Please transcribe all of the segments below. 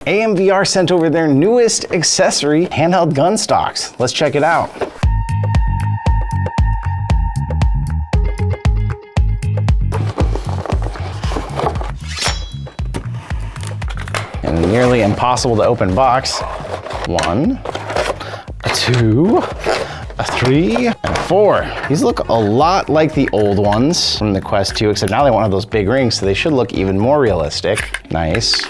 AMVR sent over their newest accessory handheld gun stocks. Let's check it out. In a nearly impossible to open box. 1, 2, 3, and 4. These look a lot like the old ones from the Quest 2, except now they won't have those big rings, so they should look even more realistic. Nice.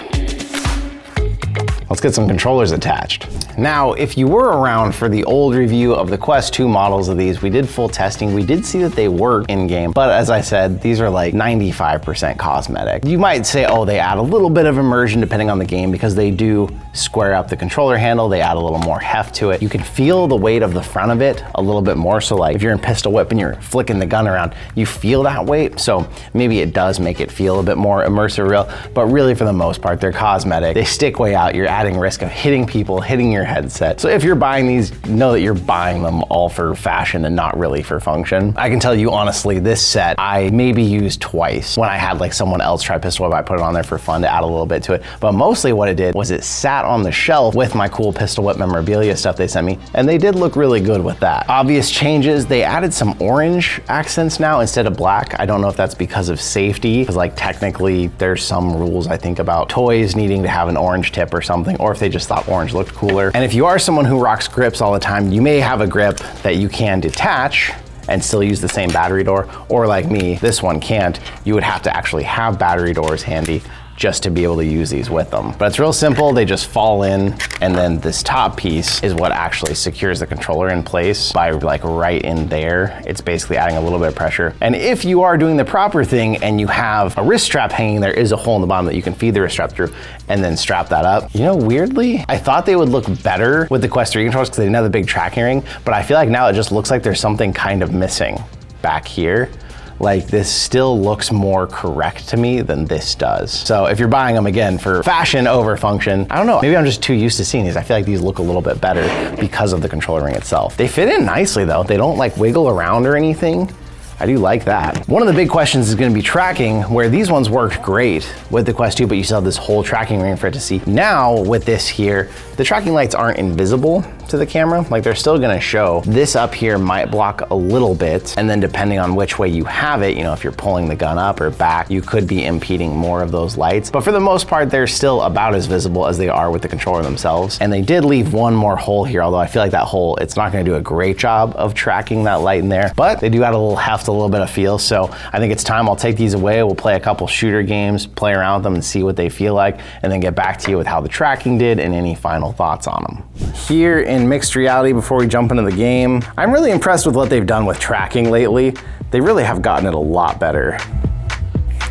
Let's get some controllers attached. Now, if you were around for the old review of the Quest 2 models of these, we did full testing. We did see that they work in-game, but as I said, these are like 95% cosmetic. You might say, oh, they add a little bit of immersion depending on the game because they do square up the controller handle. They add a little more heft to it. You can feel the weight of the front of it a little bit more. So like if you're in pistol whip and you're flicking the gun around, you feel that weight. So maybe it does make it feel a bit more immersive real, but really for the most part, they're cosmetic. They stick way out. You're adding risk of hitting people, hitting your headset. So if you're buying these, know that you're buying them all for fashion and not really for function. I can tell you honestly, this set I maybe used twice. When I had like someone else try pistol whip, I put it on there for fun to add a little bit to it. But mostly what it did was it sat on the shelf with my cool pistol whip memorabilia stuff they sent me, and they did look really good with that. Obvious changes, they added some orange accents now instead of black. I don't know if that's because of safety, because like technically there's some rules I think about toys needing to have an orange tip or something, or if they just thought orange looked cooler. And if you are someone who rocks grips all the time, you may have a grip that you can detach and still use the same battery door, or like me, this one can't. You would have to actually have battery doors handy just to be able to use these with them. But it's real simple, they just fall in, and then this top piece is what actually secures the controller in place by like right in there. It's basically adding a little bit of pressure. And if you are doing the proper thing and you have a wrist strap hanging, there is a hole in the bottom that you can feed the wrist strap through and then strap that up. You know, weirdly, I thought they would look better with the Quest 3 controllers because they didn't have the big tracking ring, but I feel like now it just looks like there's something kind of missing back here. Like this still looks more correct to me than this does. So if you're buying them again for fashion over function, I don't know, maybe I'm just too used to seeing these. I feel like these look a little bit better because of the controller ring itself. They fit in nicely though. They don't like wiggle around or anything. I do like that. One of the big questions is gonna be tracking, where these ones worked great with the Quest 2, but you still have this whole tracking ring for it to see. Now with this here, the tracking lights aren't invisible to the camera. Like they're still gonna show. This up here might block a little bit, and then depending on which way you have it, you know, if you're pulling the gun up or back, you could be impeding more of those lights. But for the most part, they're still about as visible as they are with the controller themselves. And they did leave one more hole here, although I feel like that hole, it's not gonna do a great job of tracking that light in there, but they do add a little heft, a little bit of feel. So I think it's time. I'll take these away. We'll play a couple shooter games, play around with them and see what they feel like, and then get back to you with how the tracking did and any final thoughts on them. Here in mixed reality, before we jump into the game, I'm really impressed with what they've done with tracking lately. They really have gotten it a lot better.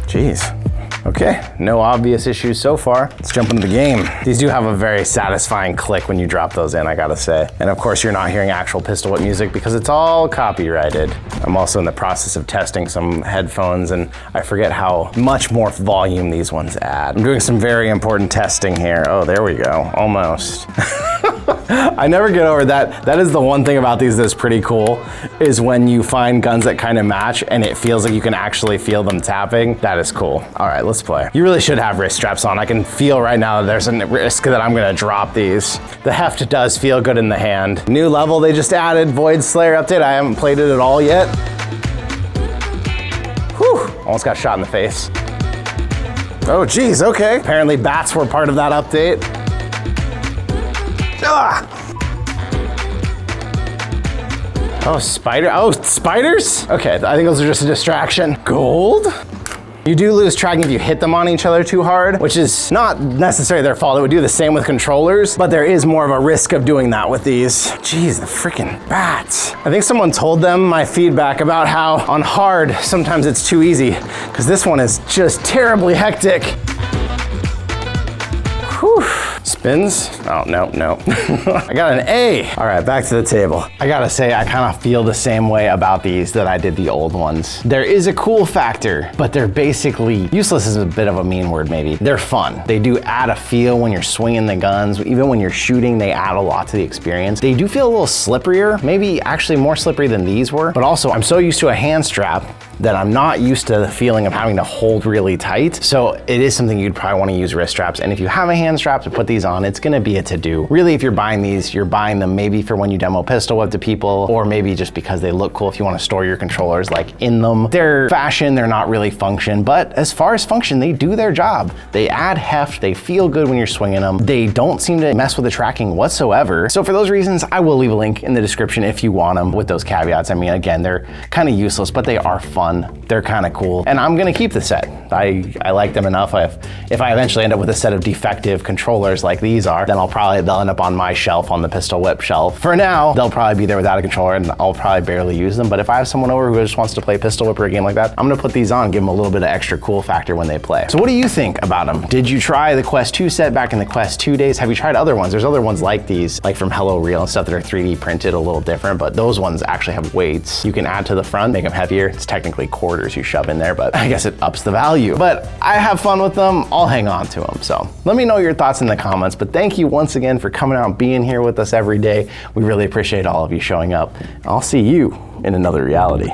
Jeez. Okay, no obvious issues so far. Let's jump into the game. These do have a very satisfying click when you drop those in, I gotta say. And of course, you're not hearing actual pistol whip music because it's all copyrighted. I'm also in the process of testing some headphones, and I forget how much more volume these ones add. I'm doing some very important testing here. Oh, there we go, almost. I never get over that. That is the one thing about these that's pretty cool, is when you find guns that kind of match and it feels like you can actually feel them tapping. That is cool. All right, let's play. You really should have wrist straps on. I can feel right now that there's a risk that I'm gonna drop these. The heft does feel good in the hand. New level they just added, Void Slayer update. I haven't played it at all yet. Whew, almost got shot in the face. Oh geez, okay. Apparently bats were part of that update. Ugh. Oh, spiders? Okay, I think those are just a distraction. Gold? You do lose tracking if you hit them on each other too hard, which is not necessarily their fault. It would do the same with controllers, but there is more of a risk of doing that with these. Jeez, the freaking bats. I think someone told them my feedback about how on hard, sometimes it's too easy, because this one is just terribly hectic. Whew. Spins? Oh, no. I got an A. All right, back to the table. I gotta say, I kind of feel the same way about these that I did the old ones. There is a cool factor, but they're basically, useless is a bit of a mean word maybe. They're fun. They do add a feel when you're swinging the guns. Even when you're shooting, they add a lot to the experience. They do feel a little slipperier, maybe actually more slippery than these were, but also I'm so used to a hand strap that I'm not used to the feeling of having to hold really tight. So it is something you'd probably want to use wrist straps. And if you have a hand strap to put these on, it's going to be a to-do. Really, if you're buying these, you're buying them maybe for when you demo pistol whip to people, or maybe just because they look cool if you want to store your controllers like in them. They're fashion, they're not really function, but as far as function, they do their job. They add heft, they feel good when you're swinging them. They don't seem to mess with the tracking whatsoever. So for those reasons, I will leave a link in the description if you want them with those caveats. I mean, again, they're kind of useless, but they are fun. They're kind of cool. And I'm gonna keep the set. I like them enough. If I eventually end up with a set of defective controllers like these are, then they'll end up on my shelf, on the pistol whip shelf. For now, they'll probably be there without a controller and I'll probably barely use them. But if I have someone over who just wants to play pistol whip or a game like that, I'm gonna put these on, give them a little bit of extra cool factor when they play. So what do you think about them? Did you try the Quest 2 set back in the Quest 2 days? Have you tried other ones? There's other ones like these, like from Hello Real and stuff that are 3D printed, a little different, but those ones actually have weights you can add to the front, make them heavier. It's technically quarters you shove in there, but I guess it ups the value. But I have fun with them. I'll hang on to them. So let me know your thoughts in the comments, but thank you once again for coming out and being here with us every day. We really appreciate all of you showing up. I'll see you in another reality.